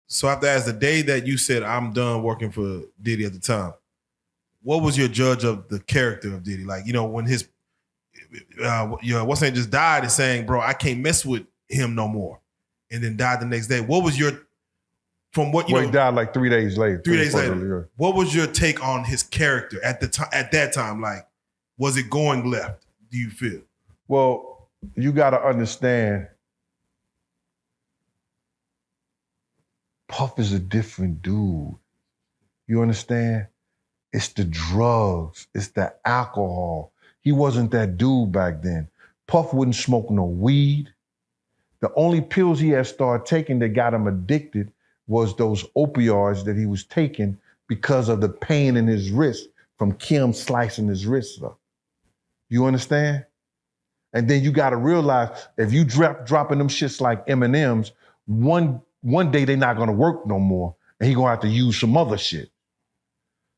So I have to ask, the day that you said I'm done working for Diddy at the time, what was your judge of the character of Diddy? Like, when his what's name just died and saying, bro, I can't mess with him no more. And then died the next day. What was your from what he died like 3 days later. 3 days later. What was your take on his character at that time? Like, was it going left, do you feel? Well, you gotta understand, Puff is a different dude. You understand? It's the drugs, it's the alcohol. He wasn't that dude back then. Puff wouldn't smoke no weed. The only pills he had started taking that got him addicted was those opioids that he was taking because of the pain in his wrist from Kim slicing his wrist up. You understand? And then you gotta realize, if you dropping them shits like M&Ms, one day they're not gonna work no more, and he gonna have to use some other shit.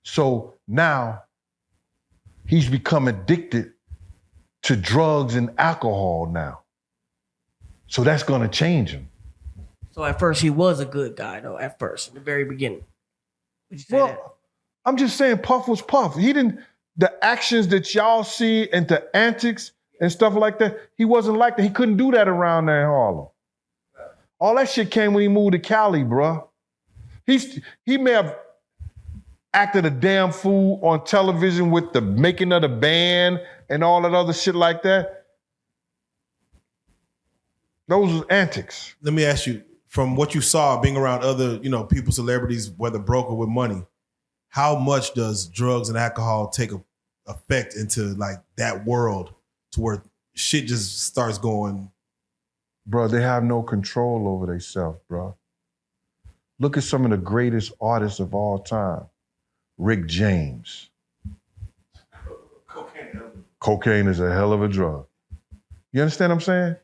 So now, he's become addicted to drugs and alcohol now. So that's gonna change him. So at first he was a good guy though, at first, in the very beginning. Would you say that? I'm just saying Puff was Puff. The actions that y'all see and the antics and stuff like that, he wasn't like that. He couldn't do that around there in Harlem. All that shit came when he moved to Cali, bruh. He may have acted a damn fool on television with the making of the band and all that other shit like that. Those are antics. Let me ask you, from what you saw being around other, people, celebrities, whether broke or with money, how much does drugs and alcohol take effect into like that world to where shit just starts going? Bro, they have no control over themselves, bro. Look at some of the greatest artists of all time. Rick James. Cocaine is a hell of a drug. You understand what I'm saying?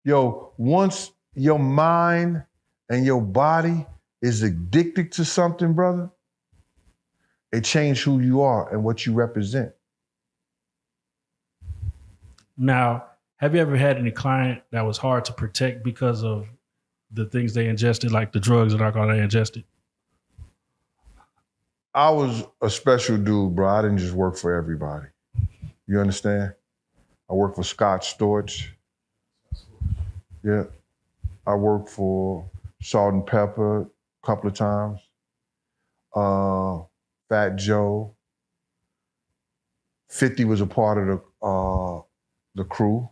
Yo, once your mind and your body is addicted to something, brother, it changes who you are and what you represent. Now, have you ever had any client that was hard to protect because of the things they ingested, like the drugs and alcohol they ingested? I was a special dude, bro. I didn't just work for everybody. You understand? I worked for Scott Storch. Yeah. I worked for Salt and Pepper a couple of times. Fat Joe. 50 was a part of the crew.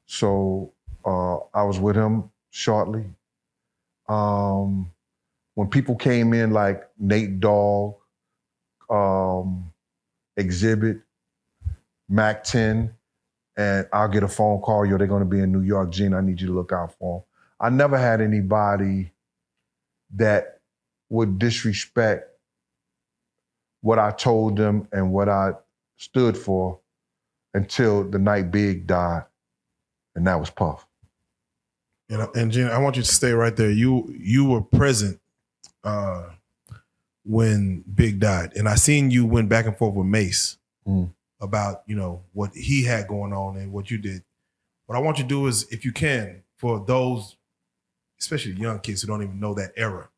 So I was with him shortly. When people came in like Nate Dogg, Exhibit, Mac 10, and I'll get a phone call, they're gonna be in New York, Gene, I need you to look out for them. I never had anybody that would disrespect what I told them and what I stood for until the night Big died, and that was Puff. And Gene, I want you to stay right there. You were present when Big died, and I seen you went back and forth with Mace about what he had going on and what you did. What I want you to do is, if you can, for those, especially young kids who don't even know that era,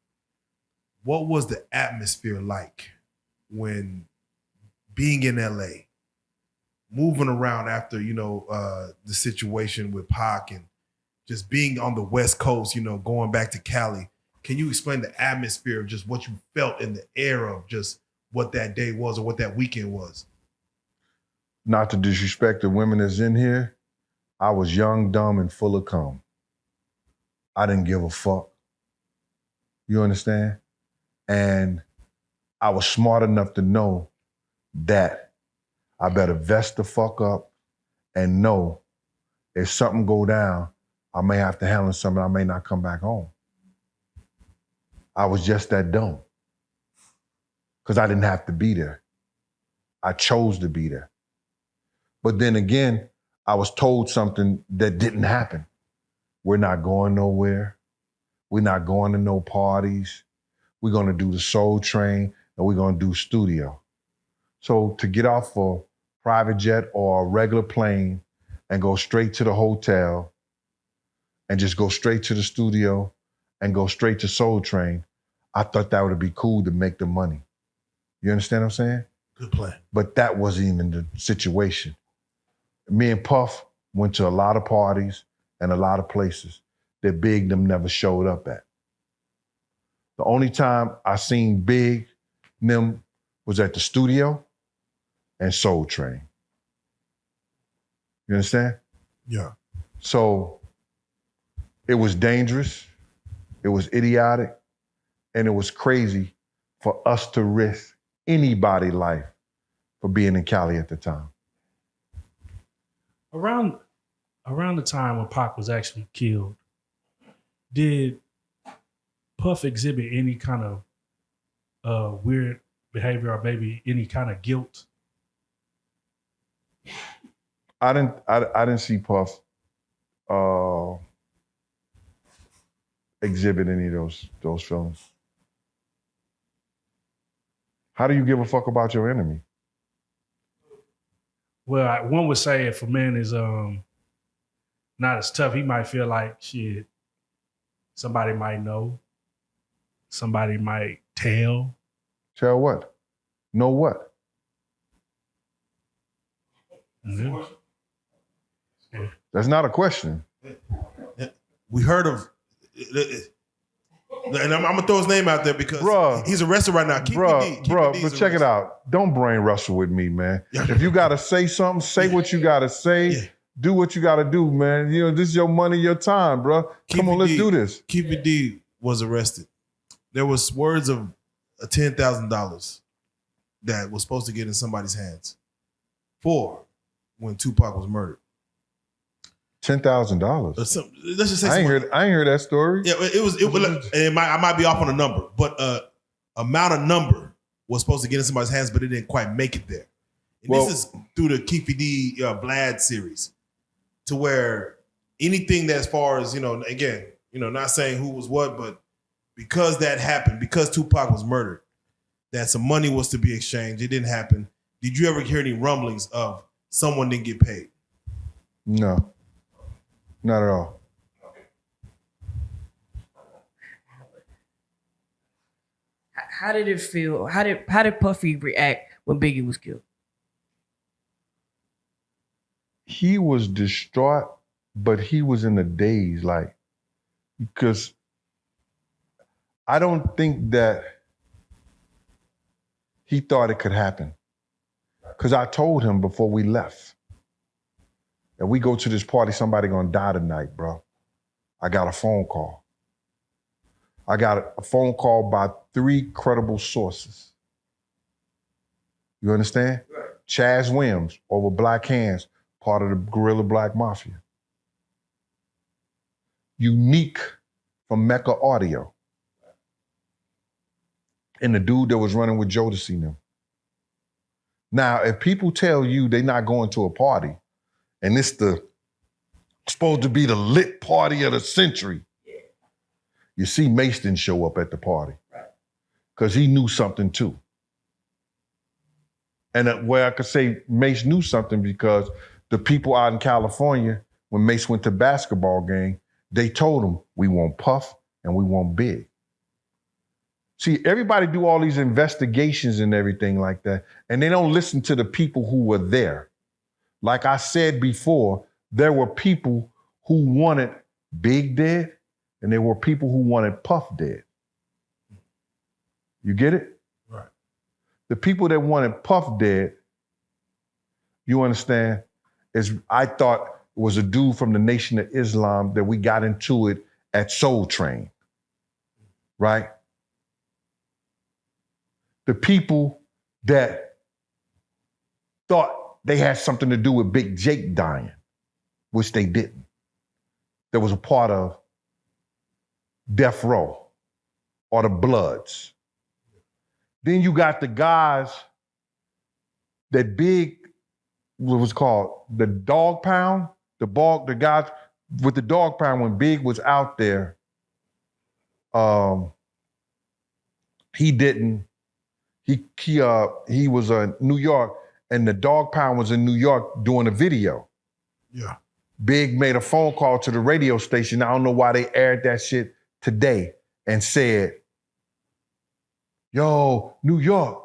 what was the atmosphere like when being in LA, moving around after the situation with Pac and just being on the West Coast, going back to Cali? Can you explain the atmosphere of just what you felt in the air of just what that day was or what that weekend was? Not to disrespect the women that's in here, I was young, dumb, and full of cum. I didn't give a fuck. You understand? And I was smart enough to know that I better vest the fuck up and know if something go down, I may have to handle something, I may not come back home. I was just that dumb. Because I didn't have to be there. I chose to be there. But then again, I was told something that didn't happen. We're not going nowhere. We're not going to no parties. We're gonna do the Soul Train and we're gonna do studio. So to get off a private jet or a regular plane and go straight to the hotel and just go straight to the studio and go straight to Soul Train, I thought that would be cool to make the money. You understand what I'm saying? Good plan. But that wasn't even the situation. Me and Puff went to a lot of parties and a lot of places that Big them never showed up at. The only time I seen Big them was at the studio and Soul Train. You understand? Yeah. So it was dangerous, it was idiotic, and it was crazy for us to risk anybody's life for being in Cali at the time. Around the time when Pac was actually killed, did Puff exhibit any kind of weird behavior or maybe any kind of guilt? I didn't see Puff exhibit any of those feelings. How do you give a fuck about your enemy? Well, one would say if a man is not as tough, he might feel like shit. Somebody might know. Somebody might tell. Tell what? Know what? Mm-hmm. Yeah. That's not a question. We heard of, and I'm gonna throw his name out there because Bruh. he's arrested right now. Bruh, but check it out. Don't brain wrestle with me, man. If you gotta say something, say what you gotta say. Yeah. Do what you gotta do, man. You know, this is your money, your time, bro. Come on, let's do this. Keefe D was arrested. There was words of $10,000 that was supposed to get in somebody's hands for when Tupac was murdered. $10,000. Let's just say I ain't heard that story. Yeah, I might be off on a number, but amount of number was supposed to get in somebody's hands, but it didn't quite make it there. And this is through the Keefe D Vlad series, to where anything that, as far as, again, not saying who was what, but because that happened, because Tupac was murdered, that some money was to be exchanged. It didn't happen. Did you ever hear any rumblings of someone didn't get paid? No, not at all. How did it feel? How did Puffy react when Biggie was killed? He was distraught, but he was in a daze, because I don't think that he thought it could happen. Because I told him before we left, if we go to this party, somebody gonna die tonight, bro. I got a phone call. I got a phone call by 3 credible sources. You understand? Right. Chaz Williams over Black Hands, part of the Guerrilla Black Mafia. Unique from Mecca Audio. And the dude that was running with Jodeci and them. Now, if people tell you they're not going to a party, and it's supposed to be the lit party of the century, you see Mace didn't show up at the party. Because he knew something too. And where I could say Mace knew something, because the people out in California, when Mace went to basketball game, they told him, we want Puff and we want Big. See, everybody do all these investigations and everything like that, and they don't listen to the people who were there. Like I said before, there were people who wanted Big dead, and there were people who wanted Puff dead. You get it? Right. The people that wanted Puff dead, you understand, I thought it was a dude from the Nation of Islam that we got into it at Soul Train, right? The people that thought they had something to do with Big Jake dying, which they didn't. That was a part of Death Row or the Bloods. Then you got the guys that Big, what was called the Dog Pound, the guys with the Dog Pound when Big was out there. He was in New York, and the Dog Pound was in New York doing a video. Yeah. Big made a phone call to the radio station. I don't know why they aired that shit today and said, yo, New York,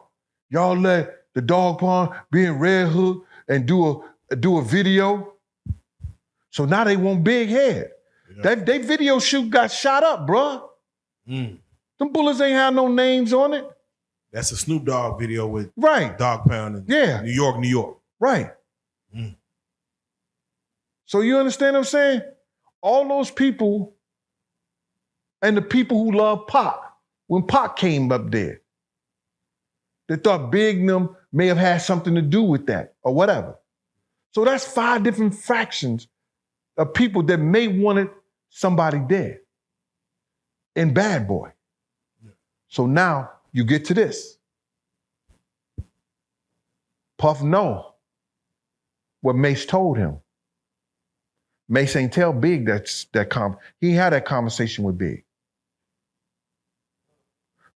y'all let the dog pound be in Red Hook and do a video. So now they want big head. Yeah. They video shoot got shot up, bruh. Them bullets ain't have no names on it. That's a Snoop Dogg video with right. Dog Pound in New York, New York. Right. So you understand what I'm saying? All those people and the people who love Pac, when Pac came up there, they thought Big and them may have had something to do with that or whatever. So that's 5 different fractions of people that may wanted somebody dead in Bad Boy. So now you get to this. Puff know what Mace told him. Mace ain't tell Big he had that conversation with Big.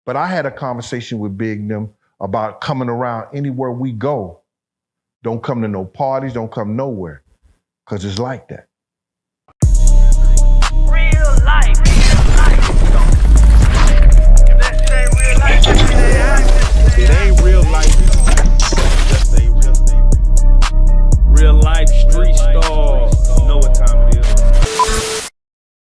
But I had a conversation with Big and them about coming around anywhere we go. Don't come to no parties, don't come nowhere, because it's like that.